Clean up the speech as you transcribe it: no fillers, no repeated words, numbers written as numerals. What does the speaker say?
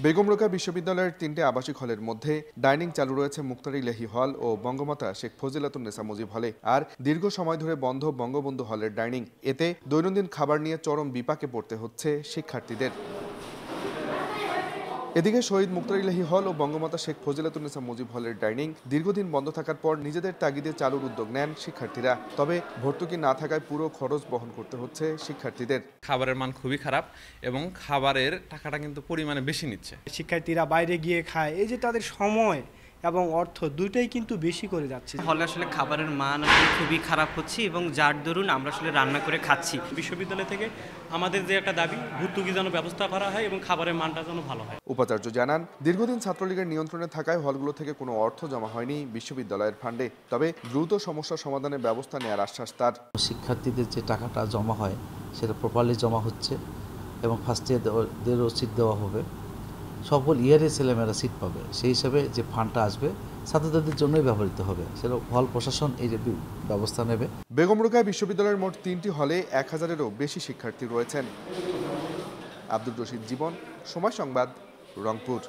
বেগম রোকেয়া বিশ্ববিদ্যালয়ের ৩টি আবাসিক হলের মধ্যে ডাইনিং চালু রয়েছে মুক্তার ইলাহী হল ও বঙ্গমাতা শেখ ফজিলাতুন্নেছা মুজিব হলে। আর দীর্ঘ সময় ধরে বন্ধ বঙ্গবন্ধু হলের ডাইনিং। এতে দৈনন্দিন খাবার নিয়ে চরম বিপাকে পড়তে হচ্ছে শিক্ষার্থীদের। এদিকে শহীদ মুক্তার ইলাহী হল ও বঙ্গমাতা শেখ ফজিলাতুন্নেছা মুজিব হলের ডাইনিং দীর্ঘদিন বন্ধ থাকার পর নিজেদের তাগিদে চালুর উদ্যোগ নেন শিক্ষার্থীরা। তবে ভর্তুকি না থাকায় পুরো খরচ বহন করতে হচ্ছে শিক্ষার্থীদের। খাবারের মান খুবই খারাপ এবং খাবারের টাকাটা কিন্তু পরিমাণে বেশি নিচ্ছে। শিক্ষার্থীরা বাইরে গিয়ে খায়, এই যে তাদের সময় এবং অর্থ দুইটাই কিন্তু বেশি করে যাচ্ছে। হলে আসলে খাবারের মান আসলে খুবই খারাপ হচ্ছে এবং যার দরুন আমরা আসলে রান্না করে খাচ্ছি। বিশ্ববিদ্যালয় থেকে আমাদের যে একটা দাবি, ভর্তুকি যেন ব্যবস্থা করা হয় এবং খাবারের মানটা যেন ভালো হয়। উপাচার্য জানান, দীর্ঘদিন ছাত্রলীগের নিয়ন্ত্রণে থাকায় হলগুলো থেকে কোনো অর্থ জমা হয়নি বিশ্ববিদ্যালয়ের ফান্ডে। তবে দ্রুত সমস্যা সমাধানের ব্যবস্থা নেওয়ার আশ্বাস তার। শিক্ষার্থীদের যে টাকাটা জমা হয় সেটা প্রপারলি জমা হচ্ছে এবং ফার্স্ট ইয়ারদেরও সিট দেওয়া হবে। সকল ইয়ারে ছেলেমেয়েরা সিট পাবে, সেই হিসাবে যে ফান্ডটা আসবে ছাত্রছাত্রীদের জন্যই ব্যবহৃত হবে, সেটা হল প্রশাসন এই যে ব্যবস্থা নেবে। বেগম রোকেয়া বিশ্ববিদ্যালয়ের মোট 3টি হলে 1000-এরও বেশি শিক্ষার্থী রয়েছেন। আব্দুর রশিদ জীবন, সময় সংবাদ, রংপুর।